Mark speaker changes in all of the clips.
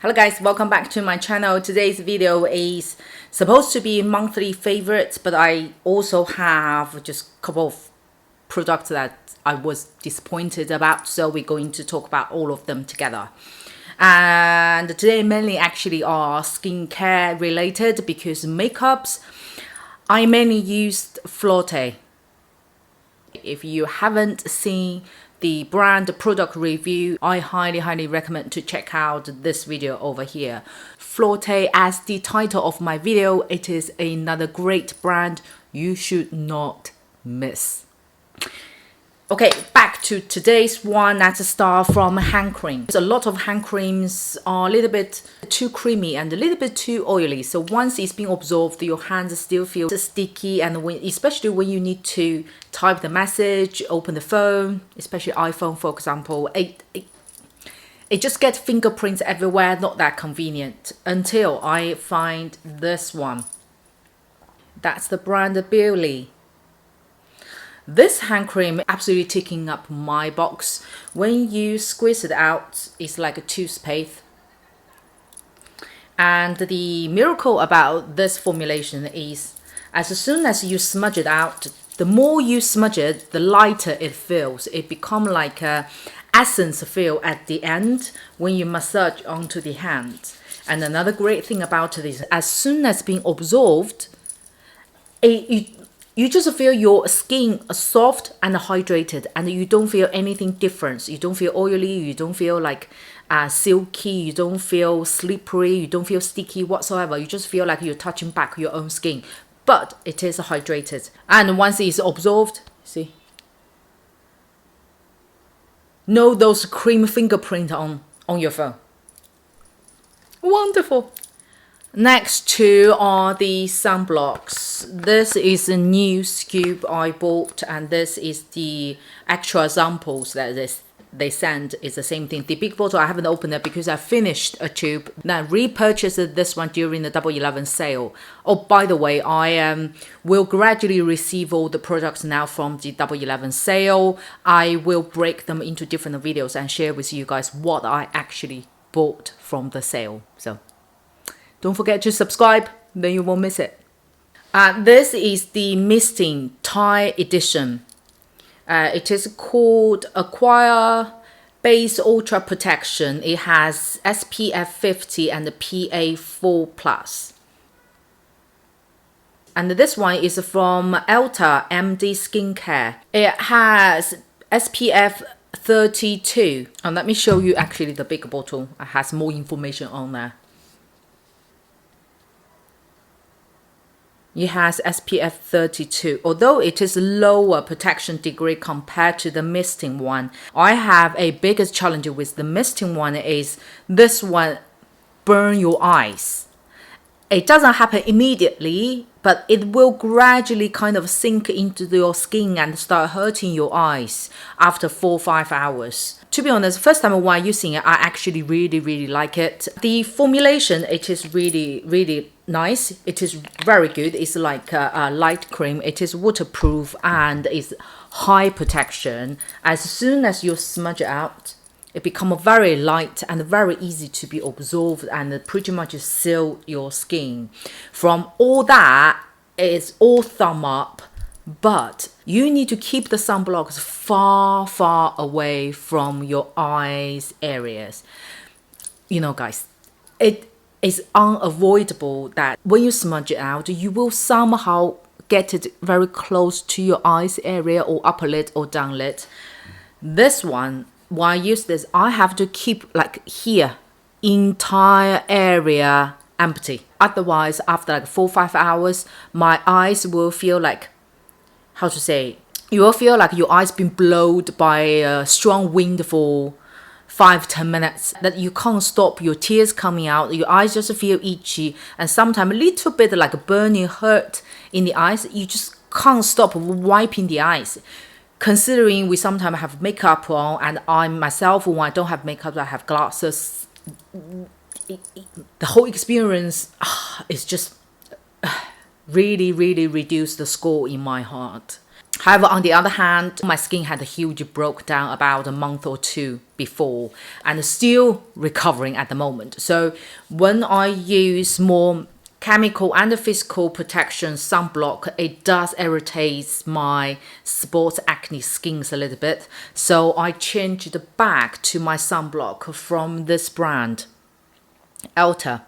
Speaker 1: Hello guys, welcome back to my channel. Today's video is supposed to be monthly favorites, but I also have just a couple of products that I was disappointed about, so we're going to talk about all of them together. And today mainly actually are skincare related, because makeups I mainly used Forte. If you haven't seen the brand product review, I highly recommend to check out this video over here. Forte, as the title of my video, it is another great brand you should not miss. Okay, back to today's one. Let's start from hand cream. A lot of hand creams are a little bit too creamy and a little bit too oily. So once it's been absorbed, your hands still feel sticky, and especially when you need to type the message, open the phone, especially iPhone, for example, it just gets fingerprints everywhere. Not that convenient until I find this one. That's the brand BEEILY. This hand cream absolutely ticking up my box. When you squeeze it out, it's like a toothpaste. And the miracle about this formulation is, as soon as you smudge it out, the more you smudge it, the lighter it feels. It becomes like a essence feel at the end when you massage onto the hand. And another great thing about it is, as soon as being absorbed, you just feel your skin soft and hydrated, and you don't feel anything different. You don't feel oily, you don't feel like silky, you don't feel slippery, you don't feel sticky whatsoever. You just feel like you're touching back your own skin, but it is hydrated. And once it's absorbed, see, no those cream fingerprint on your phone. Wonderful. Next two are the sunblocks. This is a new scoop I bought, and this is the actual samples that they send. Is the same thing. The big bottle I haven't opened it because I finished a tube. Now repurchased this one during the Double 11 sale. Oh, by the way, I will gradually receive all the products now from the Double 11 sale. I will break them into different videos and share with you guys what I actually bought from the sale. So don't forget to subscribe, then you won't miss it. This is the MISTINE Thai edition. It is called Aqua Base Ultra Protection. It has SPF 50 and PA4+. And this one is from Elta MD Skincare. It has SPF 32. And let me show you actually the big bottle. It has more information on there. It has SPF 32. Although it is lower protection degree compared to the MISTINE one, I have a biggest challenge with the MISTINE one is this one burn your eyes. It doesn't happen immediately, but it will gradually kind of sink into your skin and start hurting your eyes after 4 or 5 hours. To be honest, first time while using it, I actually really like it. The formulation, it is really nice. It is very good. It's like a light cream. It is waterproof and is high protection. As soon as you smudge it out, it becomes very light and very easy to be absorbed and pretty much seal your skin. From all that, it's all thumb up. But you need to keep the sunblocks far away from your eyes areas. You know, guys, it is unavoidable that when you smudge it out, you will somehow get it very close to your eyes area or upper lid or down lid. This one, when I use this, I have to keep like here, entire area empty. Otherwise, after like 4 or 5 hours, my eyes will feel like, how to say, you will feel like your eyes been blown by a strong wind for 5-10 minutes, that you can't stop your tears coming out. Your eyes just feel itchy, and sometimes a little bit like a burning hurt in the eyes. You just can't stop wiping the eyes. Considering we sometimes have makeup on, and I myself, when I don't have makeup, I have glasses, the whole experience is just really reduce the score in my heart. However, on the other hand, my skin had a huge breakdown about a month or two before and still recovering at the moment. So when I use more chemical and physical protection sunblock, it does irritate my sports acne skins a little bit. So I changed back to my sunblock from this brand, Elta.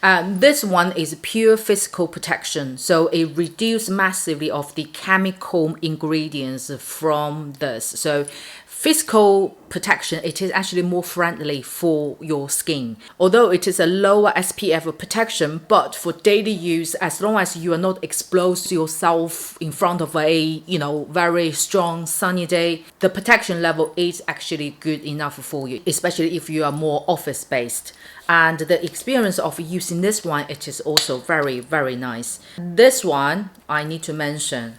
Speaker 1: This one is pure physical protection, so it reduces massively of the chemical ingredients from this. So physical protection, it is actually more friendly for your skin. Although it is a lower SPF protection, but for daily use, as long as you are not exposed yourself in front of a, very strong sunny day, the protection level is actually good enough for you, especially if you are more office based. And the experience of using this one, it is also very, very nice. This one, I need to mention,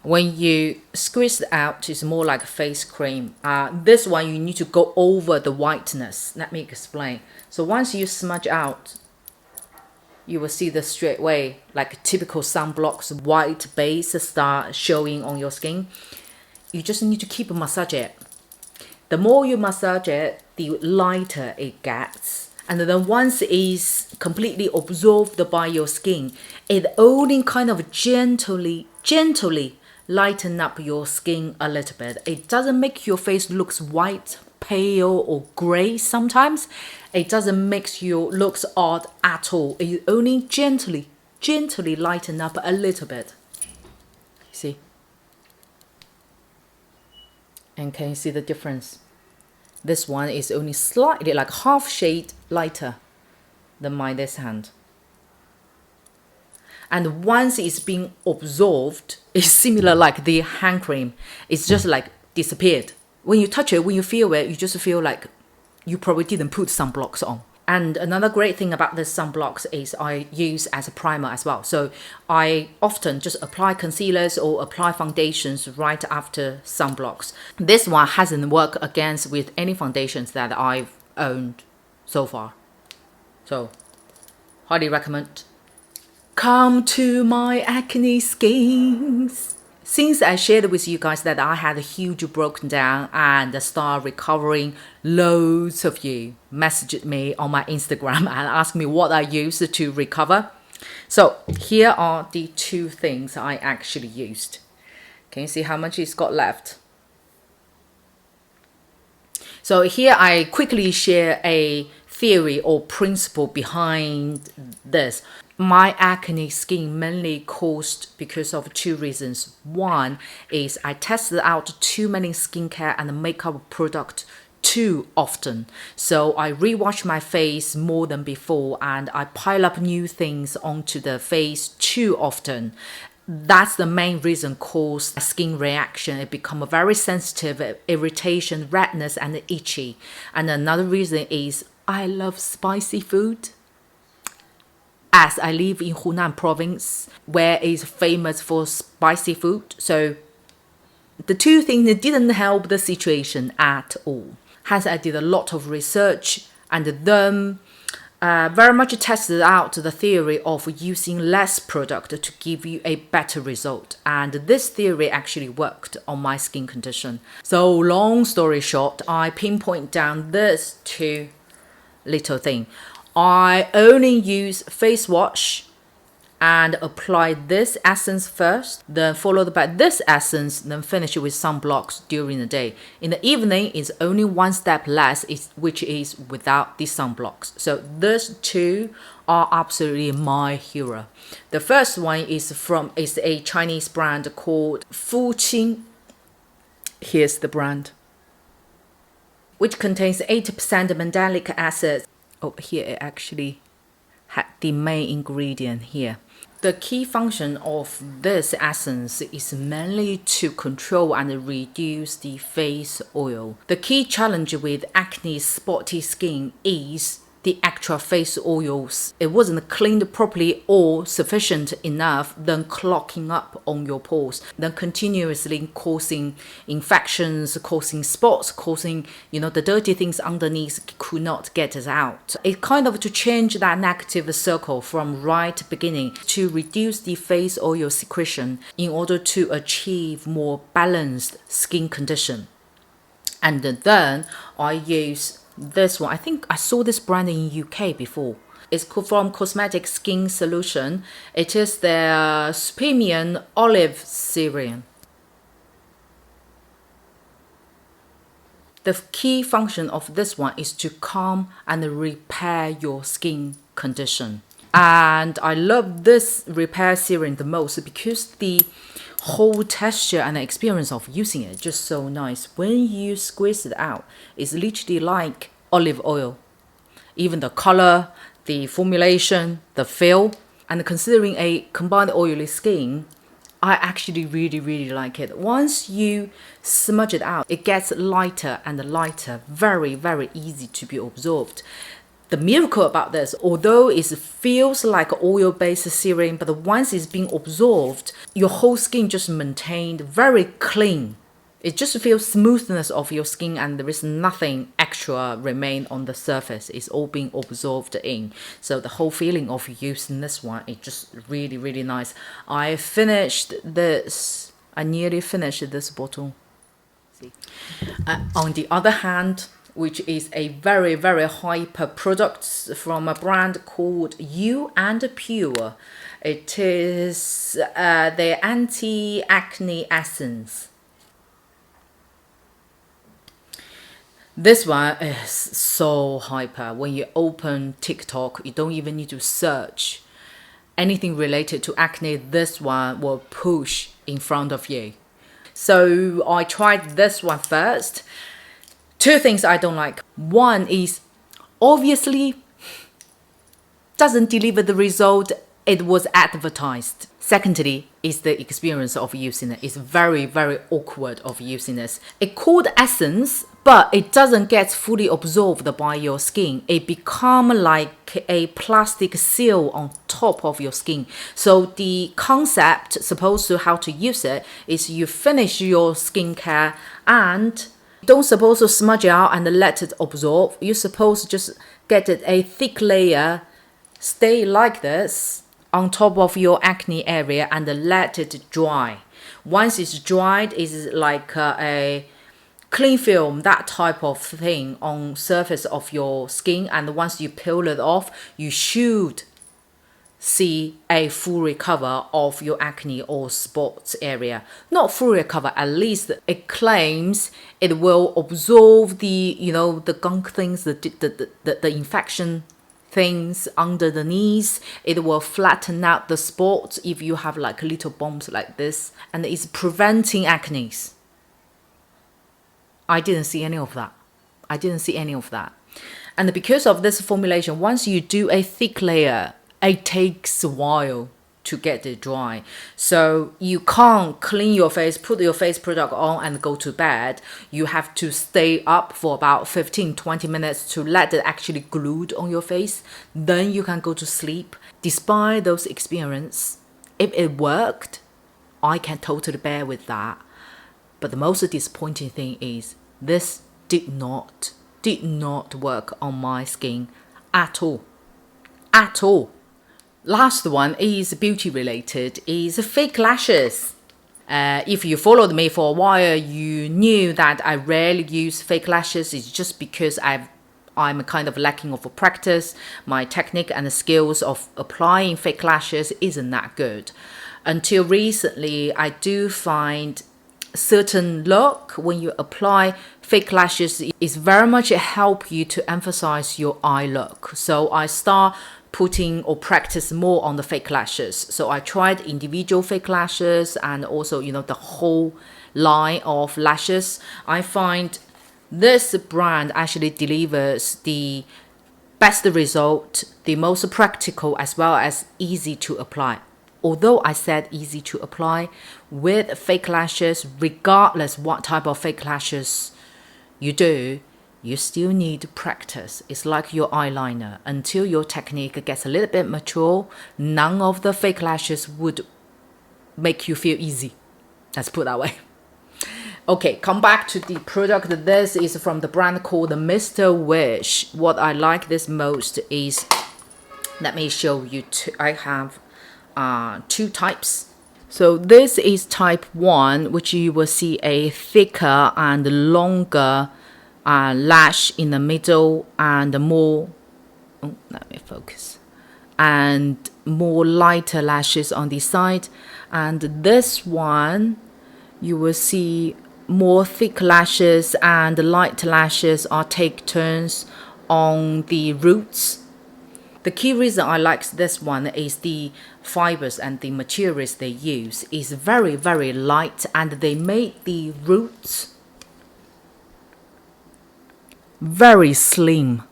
Speaker 1: when you squeeze it out, it's more like a face cream. This one, you need to go over the whiteness. Let me explain. So once you smudge out, you will see the straight away, like typical sunblocks, white base start showing on your skin. You just need to keep massage it. The more you massage it, the lighter it gets. And then once it is completely absorbed by your skin, it only kind of gently lighten up your skin a little bit. It doesn't make your face look white, pale or gray sometimes. It doesn't make you look odd at all. It only gently lighten up a little bit. See? And can you see the difference? This one is only slightly, like half shade lighter than this hand. And once it's being absorbed, it's similar like the hand cream. It's just like disappeared. When you touch it, when you feel it, you just feel like you probably didn't put sunblocks on. And another great thing about this sunblocks is I use as a primer as well. So I often just apply concealers or apply foundations right after sunblocks. This one hasn't worked against with any foundations that I've owned so far. So highly recommend. Come to my acne skins. Since I shared with you guys that I had a huge breakdown and start recovering, loads of you messaged me on my Instagram and asked me what I used to recover. So here are the two things I actually used. Can you see how much it's got left? So here I quickly share a theory or principle behind this. My acne skin mainly caused because of two reasons. One is I tested out too many skincare and makeup products too often. So I rewash my face more than before and I pile up new things onto the face too often. That's the main reason caused skin reaction. It become very sensitive, irritation, redness and itchy. And another reason is I love spicy food. As I live in Hunan province, where it's famous for spicy food. So the two things didn't help the situation at all. Hence, I did a lot of research and then very much tested out the theory of using less product to give you a better result. And this theory actually worked on my skin condition. So long story short, I pinpoint down this two little thing. I only use face wash and apply this essence first, then followed by this essence, then finish with sunblocks during the day. In the evening, it's only one step less, which is without the sunblocks. So these two are absolutely my hero. The first one is a Chinese brand called FULQUN. Here's the brand, which contains 80% mandelic acid. Oh, here it actually had the main ingredient here. The key function of this essence is mainly to control and reduce the face oil. The key challenge with acne spotty skin is the actual face oils, it wasn't cleaned properly or sufficient enough, then clogging up on your pores, then continuously causing infections, causing spots, causing, the dirty things underneath could not get us out. It kind of to change that negative circle from right beginning to reduce the face oil secretion in order to achieve more balanced skin condition. And then I use this one. I think I saw this brand in UK before. It's from Cosmetic Skin Solution. It is their Premium Olive Serum. The key function of this one is to calm and repair your skin condition. And I love this repair serum the most because the whole texture and the experience of using it is just so nice. When you squeeze it out, it's literally like olive oil. Even the color, the formulation, the feel, and considering a combined oily skin, I actually really like it. Once you smudge it out, it gets lighter and lighter, very easy to be absorbed. The miracle about this, although it feels like oil-based serum, but once it's being absorbed, your whole skin just maintained very clean. It just feels smoothness of your skin and there is nothing extra remain on the surface. It's all being absorbed in. So the whole feeling of using this one is just really nice. I finished this. I nearly finished this bottle. See. On the other hand, which is a very hyper product from a brand called You and Pure. It is the Anti-Acne Essence. This one is so hyper. When you open TikTok, you don't even need to search anything related to acne. This one will push in front of you. So I tried this one first. Two things I don't like. One is obviously doesn't deliver the result it was advertised. Secondly, is the experience of using it. It's very awkward of using this. It's called Essence, but it doesn't get fully absorbed by your skin. It becomes like a plastic seal on top of your skin. So the concept supposed to how to use it is you finish your skincare and don't suppose to smudge it out and let it absorb. You're supposed to just get it a thick layer, stay like this on top of your acne area and let it dry. Once it's dried, it's like a cling film, that type of thing on surface of your skin, and once you peel it off, you should see a full recover of your acne or spots area. Not full recover, at least it claims it will absorb the the gunk things, the infection things under the knees. It will flatten out the spots if you have like little bumps like this, and it's preventing acne. I didn't see any of that. And because of this formulation, once you do a thick layer, it takes a while to get it dry. So you can't clean your face, put your face product on and go to bed. You have to stay up for about 15-20 minutes to let it actually glued on your face. Then you can go to sleep. Despite those experiences, if it worked, I can totally bear with that. But the most disappointing thing is this did not work on my skin at all. Last one is beauty related, is fake lashes. If you followed me for a while, you knew that I rarely use fake lashes. It's just because I'm kind of lacking of a practice. My technique and the skills of applying fake lashes isn't that good. Until recently, I do find certain look when you apply fake lashes is very much help you to emphasize your eye look. So I start putting or practice more on the fake lashes. So I tried individual fake lashes and also the whole line of lashes. I find this brand actually delivers the best result, the most practical as well as easy to apply. Although I said easy to apply, with fake lashes, regardless what type of fake lashes you do, you still need practice. It's like your eyeliner. Until your technique gets a little bit mature, none of the fake lashes would make you feel easy. Let's put it that way. Okay, come back to the product. This is from the brand called Mr. Wish. What I like this most is, let me show you two. I have two types. So this is type 1, which you will see a thicker and longer lash in the middle and more, let me focus, and more lighter lashes on the side. And this one, you will see more thick lashes and light lashes are take turns on the roots. The key reason I like this one is the fibers and the materials they use is very, very light, and they make the roots very slim.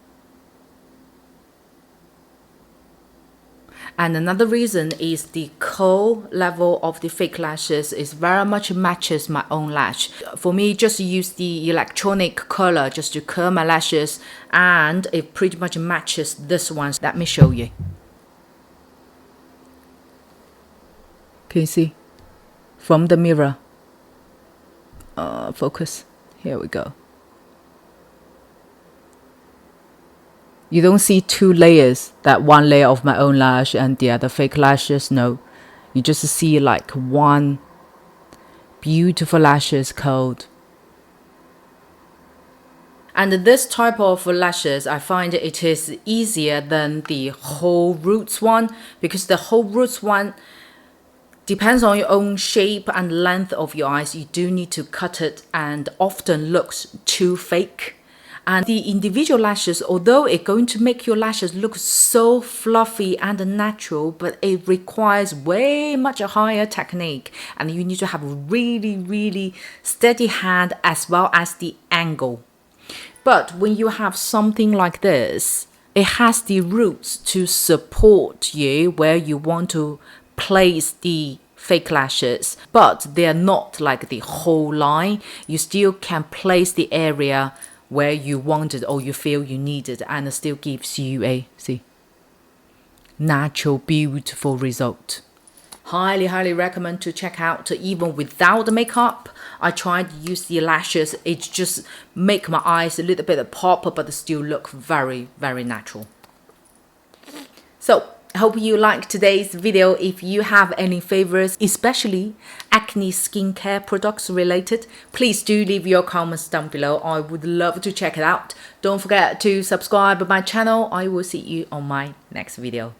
Speaker 1: And another reason is the curl level of the fake lashes is very much matches my own lash. For me, just use the electronic curler just to curl my lashes, and it pretty much matches this one. Let me show you. Can you see? From the mirror. Focus. Here we go. You don't see two layers, that one layer of my own lash and the other fake lashes, no. You just see like one beautiful lashes curled. And this type of lashes, I find it is easier than the whole roots one, because the whole roots one depends on your own shape and length of your eyes. You do need to cut it and often looks too fake. And the individual lashes, although it's going to make your lashes look so fluffy and natural, but it requires way much a higher technique, and you need to have a really, really steady hand as well as the angle. But when you have something like this, it has the roots to support you where you want to place the fake lashes, but they're not like the whole line. You still can place the area where you want it or you feel you need it, and it still gives you a, see, natural, beautiful result. Highly, highly recommend to check out. Even without the makeup, I tried to use the lashes. It just make my eyes a little bit pop, but still look very, very natural. So I hope you liked today's video. If you have any favorites, especially acne skincare products related, please do leave your comments down below. I would love to check it out. Don't forget to subscribe to my channel. I will see you on my next video.